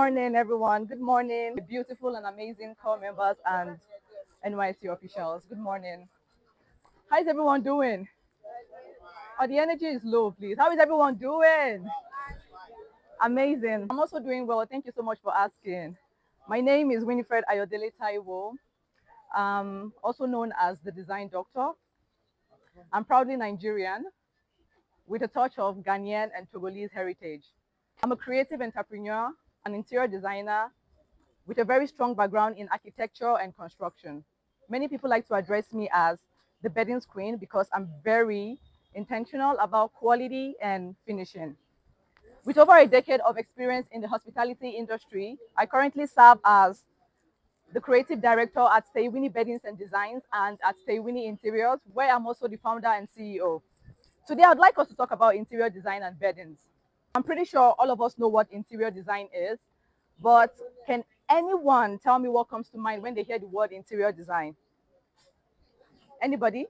morning, everyone. Good morning, beautiful and amazing core members and NYC officials. Good morning. How is everyone doing? Oh, the energy is low, please. How is everyone doing? Amazing. I'm also doing well. Thank you so much for asking. My name is Winifred Ayodele Taiwo, also known as the Design Doctor. I'm proudly Nigerian with a touch of Ghanaian and Togolese heritage. I'm a creative entrepreneur, an interior designer, with a very strong background in architecture and construction. Many people like to address me as the beddings queen because I'm very intentional about quality and finishing. With over a decade of experience in the hospitality industry, I currently serve as the creative director at Stay Winnie Beddings and Designs and at Stay Winnie Interiors, where I'm also the founder and CEO. Today, I'd like us to talk about interior design and beddings. I'm pretty sure all of us know what interior design is, but can anyone tell me what comes to mind when they hear the word interior design? Anybody?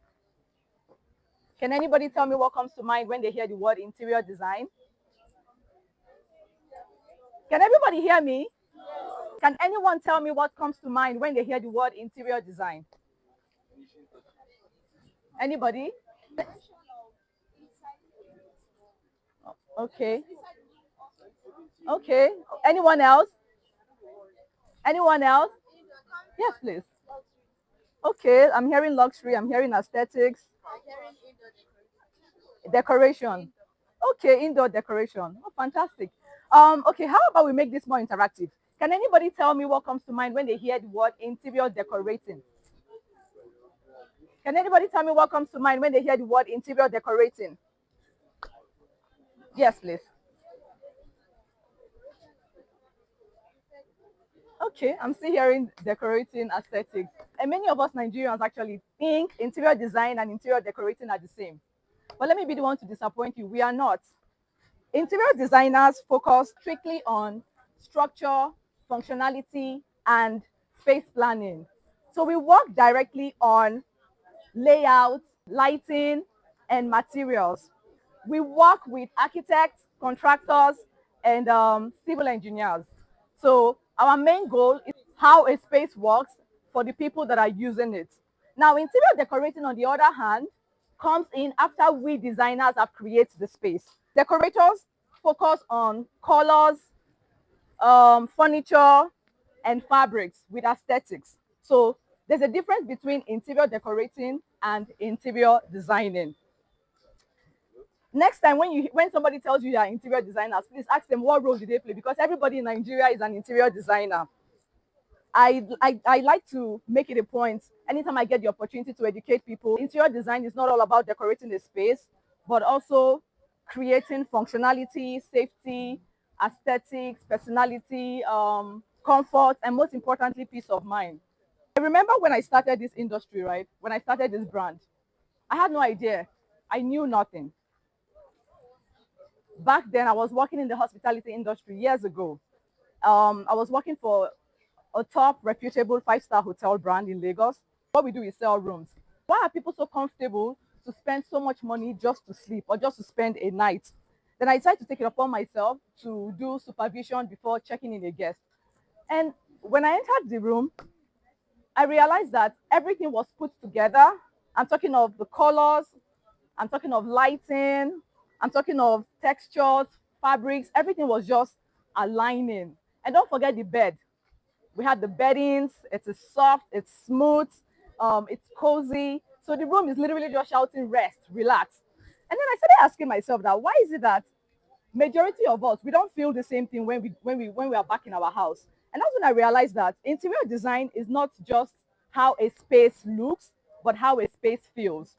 Can anybody tell me what comes to mind when they hear the word interior design? Can everybody hear me? Can anyone tell me what comes to mind when they hear the word interior design? Anybody? Okay. Okay. Anyone else? Anyone else? Yes, please. Okay, I'm hearing luxury, I'm hearing aesthetics, decoration. Okay, indoor decoration. Oh, fantastic. Okay, how about we make this more interactive? Can anybody tell me what comes to mind when they hear the word interior decorating? Can anybody tell me what comes to mind when they hear the word interior decorating? Yes, please. Okay, I'm still hearing decorating aesthetics. And many of us Nigerians actually think interior design and interior decorating are the same. But let me be the one to disappoint you. We are not. Interior designers focus strictly on structure, functionality, and space planning. So we work directly on layout, lighting, and materials. We work with architects, contractors, and civil engineers. So our main goal is how a space works for the people that are using it. Now, interior decorating, on the other hand, comes in after we designers have created the space. Decorators focus on colors, furniture, and fabrics with aesthetics. So there's a difference between interior decorating and interior designing. Next time when somebody tells you they are interior designers, please ask them what role do they play, because everybody in Nigeria is an interior designer. I like to make it a point anytime I get the opportunity to educate people. Interior design is not all about decorating a space, but also creating functionality, safety, aesthetics, personality, comfort, and most importantly, peace of mind. I remember when I started this industry, right? When I started this brand, I had no idea. I knew nothing. Back then, I was working in the hospitality industry years ago. I was working for a top reputable five-star hotel brand in Lagos. What we do is sell rooms. Why are people so comfortable to spend so much money just to sleep or just to spend a night? Then I decided to take it upon myself to do supervision before checking in a guest. And when I entered the room, I realized that everything was put together. I'm talking of the colors, I'm talking of lighting, I'm talking of textures, fabrics, everything was just aligning. And don't forget the bed. We had the beddings, it is soft, it's smooth, it's cozy. So the room is literally just shouting rest, relax. And then I started asking myself that why is it that majority of us we don't feel the same thing when we are back in our house? And that's when I realized that interior design is not just how a space looks, but how a space feels.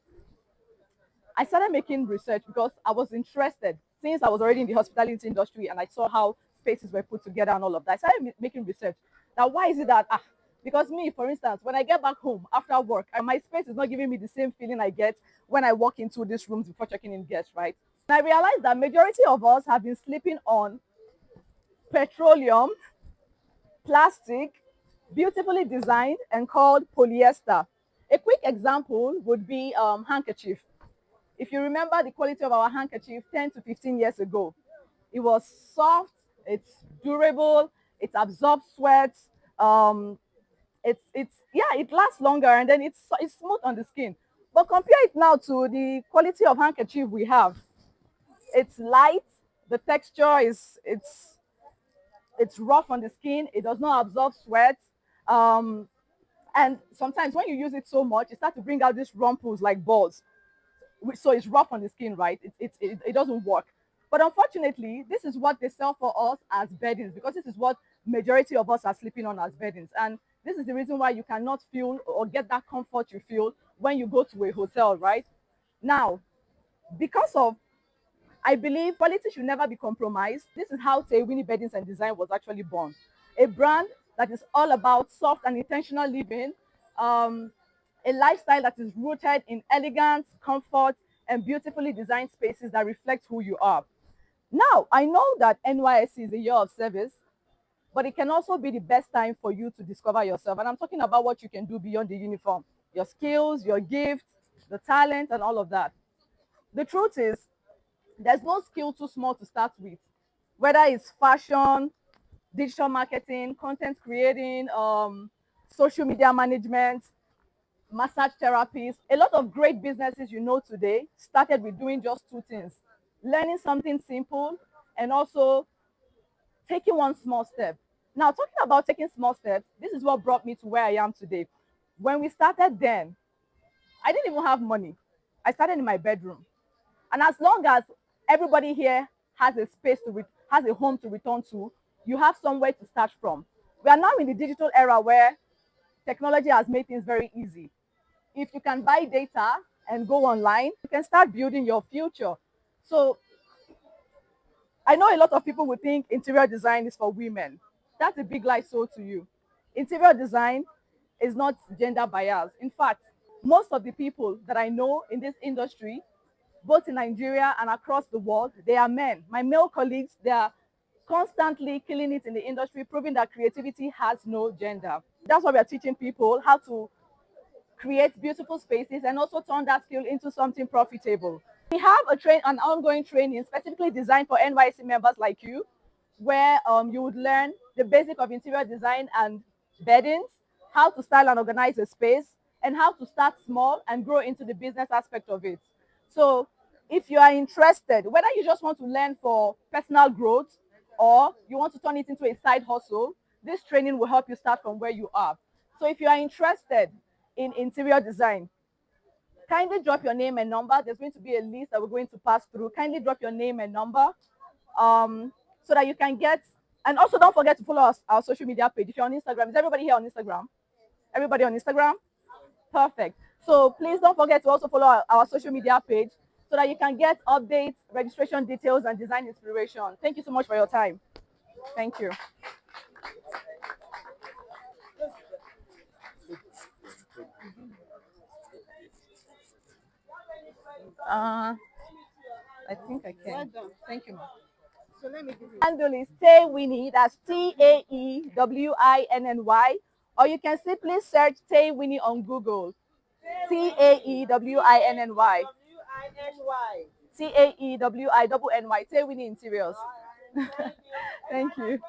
I started making research because I was interested since I was already in the hospitality industry and I saw how spaces were put together and all of that. I started making research. Now, why is it that, because me, for instance, when I get back home after work, my space is not giving me the same feeling I get when I walk into these rooms before checking in guests, right? And I realized that majority of us have been sleeping on petroleum, plastic, beautifully designed and called polyester. A quick example would be handkerchief. If you remember the quality of our handkerchief 10 to 15 years ago, it was soft, it's durable, it absorbs sweat. Um, yeah, it lasts longer, and then it's smooth on the skin. But compare it now to the quality of handkerchief we have. It's light, the texture is it's rough on the skin, it does not absorb sweat. Um, and sometimes when you use it so much, it starts to bring out these rumples like balls. So it's rough on the skin, right? It doesn't work. But unfortunately, this is what they sell for us as beddings, because this is what majority of us are sleeping on as beddings. And this is the reason why you cannot feel or get that comfort you feel when you go to a hotel, right? Now, because of, I believe quality should never be compromised. This is how Tewini Beddings and Design was actually born. A brand that is all about soft and intentional living, um, a lifestyle that is rooted in elegance, comfort, and beautifully designed spaces that reflect who you are. Now, I know that NYSC is a year of service, but it can also be the best time for you to discover yourself. And I'm talking about what you can do beyond the uniform, your skills, your gifts, the talent, and all of that. The truth is, there's no skill too small to start with, whether it's fashion, digital marketing, content creating, social media management, massage therapies. A lot of great businesses you know today started with doing just two things: learning something simple and also taking one small step. Now, talking about taking small steps, this is what brought me to where I am today. When we started then, I didn't even have money. I started in my bedroom. And as long as everybody here has a space to has a home to return to, you have somewhere to start from. We are now in the digital era where technology has made things very easy. If you can buy data and go online, you can start building your future. So I know a lot of people would think interior design is for women. That's a big lie sold to you. Interior design is not gender biased. In fact, most of the people that I know in this industry, both in Nigeria and across the world, they are men. My male colleagues, they are constantly killing it in the industry, proving that creativity has no gender. That's why we are teaching people how to create beautiful spaces and also turn that skill into something profitable. We have an ongoing training specifically designed for NYC members like you, where you would learn the basic of interior design and beddings, how to style and organize a space, and how to start small and grow into the business aspect of it. So if you are interested, whether you just want to learn for personal growth or you want to turn it into a side hustle, this training will help you start from where you are. So if you are interested in interior design, kindly drop your name and number. There's going to be a list that we're going to pass through. Kindly drop your name and number so that you can get, and also don't forget to follow us, our social media page. If you're on Instagram, is everybody here on Instagram? Everybody on Instagram? Perfect. So please don't forget to also follow our social media page so that you can get updates, registration details, and design inspiration. Thank you so much for your time. Thank you. Uh, I think I can. Well done. Thank you, ma'am. So let me give you. Handle is Taewinny. That's Taewinny, or you can simply search Taewinny on Google. Taewinny. Taewinny. Taewinny Interiors. Thank you.